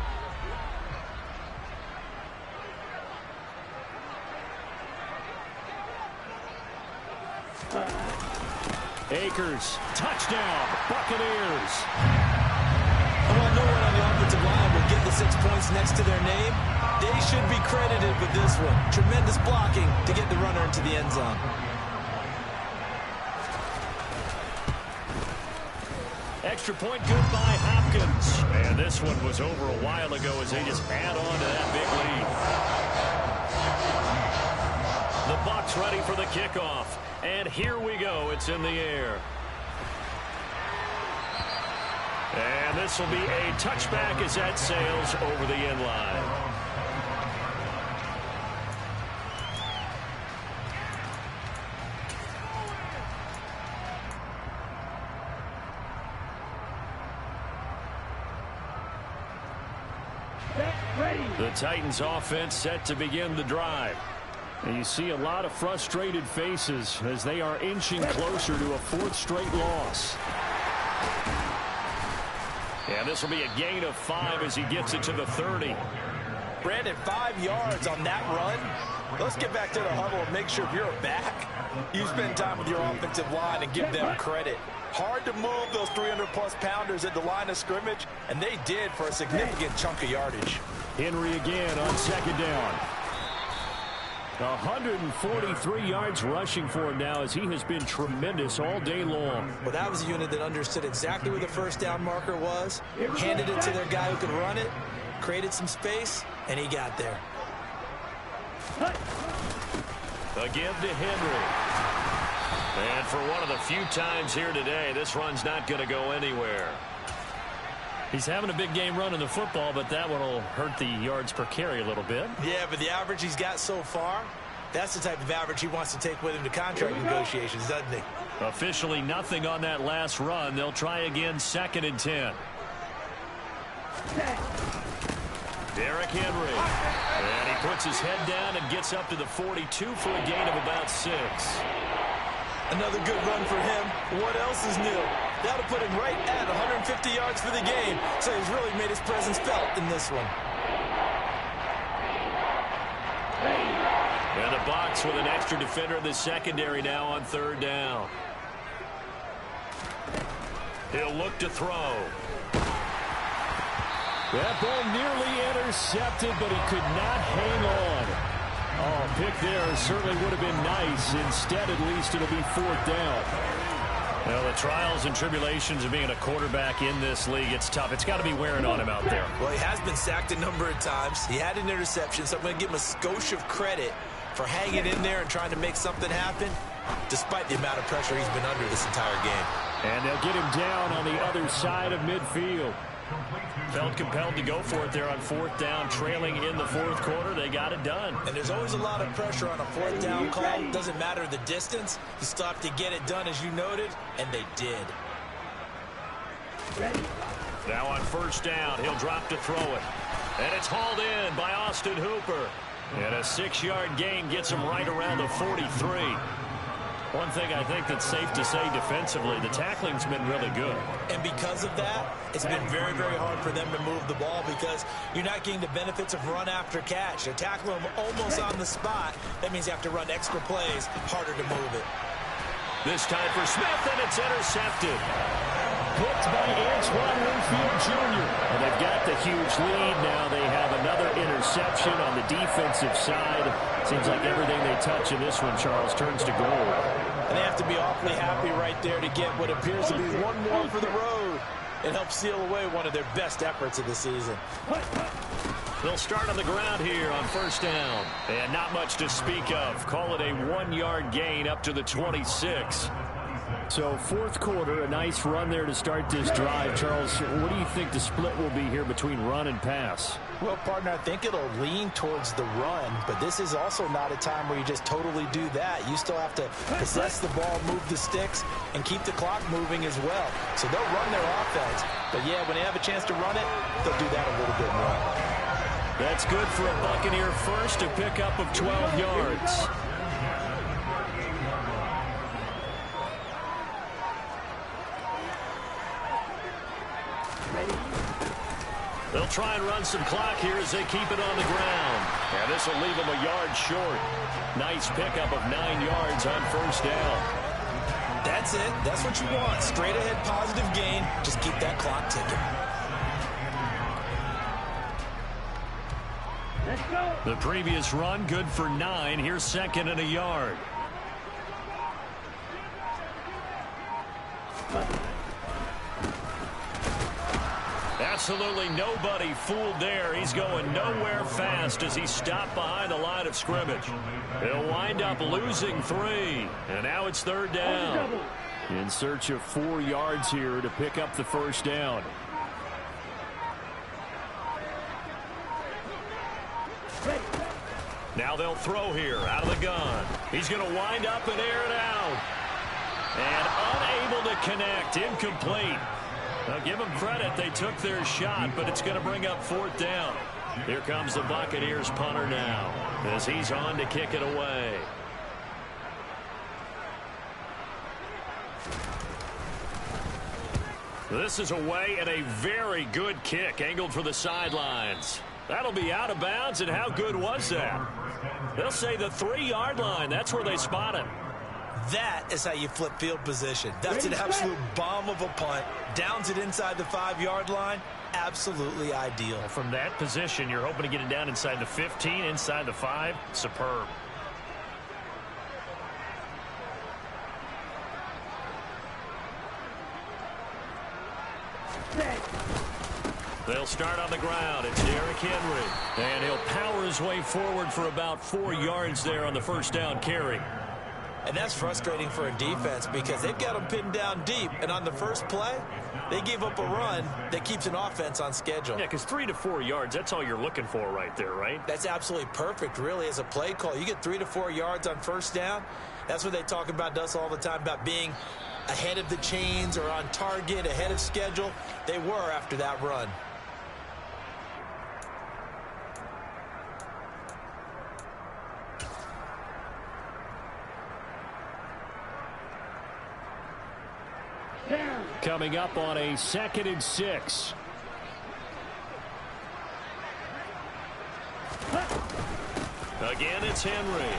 Akers, touchdown, Buccaneers. Well, no one on the offensive line will get the 6 points next to their name. They should be credited with this one. Tremendous blocking to get the runner into the end zone. extra point, good by Hopkins. And this one was over a while ago as they just add on to that big lead. The Bucs ready for the kickoff. And here we go. It's in the air. And this will be a touchback as that sails over the end line. The Titans offense set to begin the drive. And you see a lot of frustrated faces as they are inching closer to a fourth straight loss. And this will be a gain of 5 as he gets it to the 30. Brandon, 5 yards on that run. Let's get back to the huddle and make sure if you're a back, you spend time with your offensive line and give them credit. Hard to move those 300-plus pounders at the line of scrimmage, and they did for a significant chunk of yardage. Henry again on second down. 143 yards rushing for him now as he has been tremendous all day long. Well, that was a unit that understood exactly where the first down marker was, handed it to their guy who could run it, created some space, and he got there. A give to Henry. And for one of the few times here today, this run's not going to go anywhere. He's having a big game running the football, but that one will hurt the yards per carry a little bit. Yeah, but the average he's got so far, that's the type of average he wants to take with him to contract negotiations, doesn't he? Officially nothing on that last run. They'll try again, 2nd and 10. Derrick Henry. And he puts his head down and gets up to the 42 for a gain of about 6. Another good run for him. What else is new? That'll put him right at 150 yards for the game. So he's really made his presence felt in this one. And the Bucs with an extra defender in the secondary now on 3rd down. He'll look to throw. That ball nearly intercepted, but he could not hang on. Oh, pick there certainly would have been nice. Instead, at least, it'll be 4th down. Well, the trials and tribulations of being a quarterback in this league, it's tough. It's got to be wearing on him out there. Well, he has been sacked a number of times. He had an interception, so I'm going to give him a skosh of credit for hanging in there and trying to make something happen, despite the amount of pressure he's been under this entire game. And they'll get him down on the other side of midfield. Felt compelled to go for it there on 4th down, trailing in the 4th quarter. They got it done. And there's always a lot of pressure on a 4th down call. Doesn't matter the distance. You still have to get it done, as you noted, and they did. Now on 1st down, he'll drop to throw it. And it's hauled in by Austin Hooper. And a 6-yard gain gets him right around the 43. One thing I think that's safe to say defensively, the tackling's been really good. And because of that, it's been very, very hard for them to move the ball because you're not getting the benefits of run after catch. They're tackling them almost on the spot. That means you have to run extra plays, harder to move it. This time for Smith, and it's intercepted. Picked by Antoine Winfield Jr. And they've got the huge lead now. They have another interception on the defensive side. Seems like everything they touch in this one, Charles, turns to gold. And they have to be awfully happy right there to get what appears to be one more for the road and help seal away one of their best efforts of the season. They'll start on the ground here on 1st down. And not much to speak of. Call it a 1-yard gain up to the 26. So 4th quarter, a nice run there to start this drive. Charles, what do you think the split will be here between run and pass? Well, partner, I think it'll lean towards the run, but this is also not a time where you just totally do that. You still have to possess the ball, move the sticks, and keep the clock moving as well. So they'll run their offense, but yeah, when they have a chance to run it, they'll do that a little bit more. That's good for a Buccaneer first, a pickup of 12 yards. They'll try and run some clock here as they keep it on the ground. And this will leave them a yard short. Nice pickup of 9 yards on 1st down. That's it. That's what you want. Straight ahead positive gain. Just keep that clock ticking. Let's go. The previous run good for 9. Here's 2nd and a yard. Absolutely nobody fooled there. He's going nowhere fast as he stopped behind the line of scrimmage. He'll wind up losing 3. And now it's 3rd down. In search of 4 yards here to pick up the first down. Now they'll throw here out of the gun. He's going to wind up and air it out. And unable to connect. Incomplete. Now give them credit. They took their shot, but it's going to bring up 4th down. Here comes the Buccaneers punter now as he's on to kick it away. This is away and a very good kick angled for the sidelines. That'll be out of bounds, and how good was that? They'll say the 3-yard line. That's where they spot him. That is how you flip field position. That's an absolute bomb of a punt. Downs it inside the 5-yard line. Absolutely ideal. From that position, you're hoping to get it down inside the 15, inside the 5. Superb. They'll start on the ground. It's Derrick Henry. And he'll power his way forward for about 4 yards there on the first down carry. And that's frustrating for a defense because they've got them pinned down deep. And on the first play, they gave up a run that keeps an offense on schedule. Yeah, because 3 to 4 yards, that's all you're looking for right there, right? That's absolutely perfect, really, as a play call. You get 3 to 4 yards on first down. That's what they talk about us all the time, about being ahead of the chains or on target, ahead of schedule. They were after that run. Coming up on a 2nd and 6. Again, it's Henry.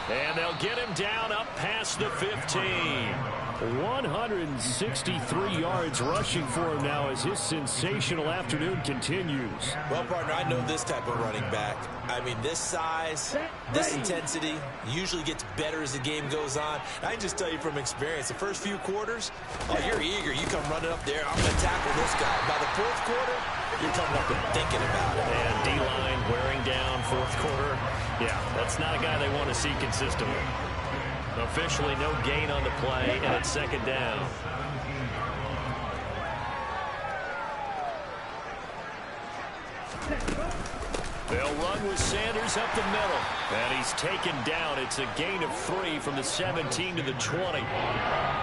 And they'll get him down up past the 15. 163 yards rushing for him now as his sensational afternoon continues. Well, partner, I know this type of running back. I mean, this size, this intensity usually gets better as the game goes on. I can just tell you from experience, the first few quarters, oh, you're eager. You come running up there, I'm going to tackle this guy. By the 4th quarter, you're coming up and thinking about it. And D-line wearing down 4th quarter. Yeah, that's not a guy they want to see consistently. Officially no gain on the play, and it's 2nd down. They'll run with Sanders up the middle. And he's taken down. It's a gain of 3 from the 17 to the 20.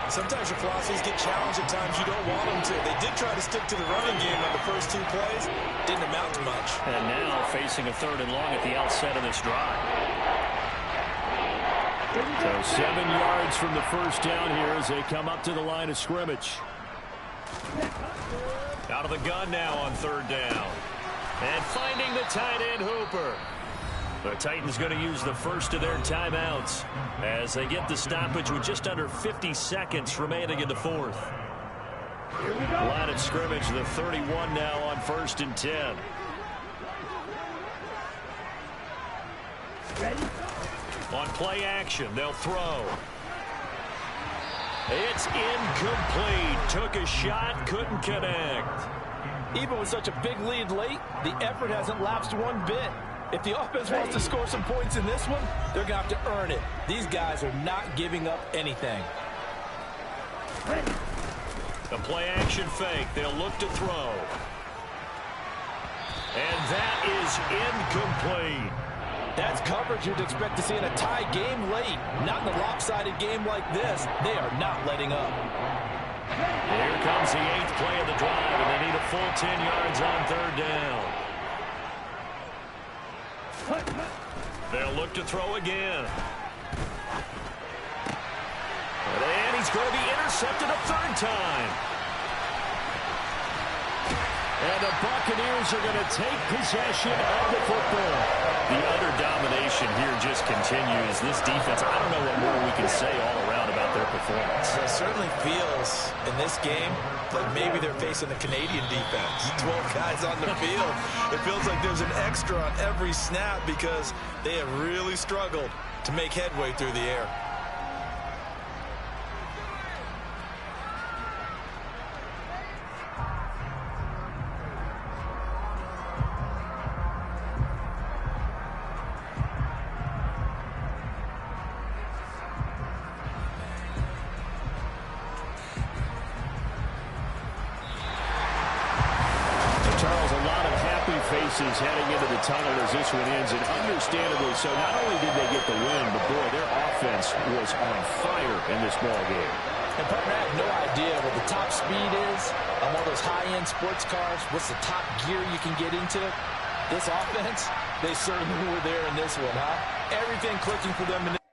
Sometimes your philosophies get challenged at times you don't want them to. They did try to stick to the running game on the first 2 plays. Didn't amount to much. And now facing a 3rd and long at the outset of this drive. So 7 yards from the first down here as they come up to the line of scrimmage. Out of the gun now on 3rd down. And finding the tight end Hooper. The Titans going to use the first of their timeouts as they get the stoppage with just under 50 seconds remaining in the 4th. Line of scrimmage, the 31 now on 1st and 10. On play action, they'll throw. It's incomplete. Took a shot, couldn't connect. Even with such a big lead late, the effort hasn't lapsed one bit. If the offense wants to score some points in this one, they're going to have to earn it. These guys are not giving up anything. The play action fake. They'll look to throw. And that is incomplete. That's coverage you'd expect to see in a tie game late. Not in a lopsided game like this. They are not letting up. Here comes the 8th play of the drive, and they need a full 10 yards on 3rd down. They'll look to throw again. And he's going to be intercepted a 3rd time. And the Buccaneers are going to take possession of the football. The utter domination here just continues. This defense, I don't know what more we can say all around about their performance. It certainly feels in this game like maybe they're facing a Canadian defense. 12 guys on the field. It feels like there's an extra on every snap because they have really struggled to make headway through the air. Charles, a lot of happy faces heading into the tunnel as this one ends, and understandably so. Not only did they get the win, but boy, their offense was on fire in this ball game. And partner, I have no idea what the top speed is on one of those high-end sports cars. What's the top gear you can get into? This offense, they certainly were there in this one, huh? Everything clicking for them.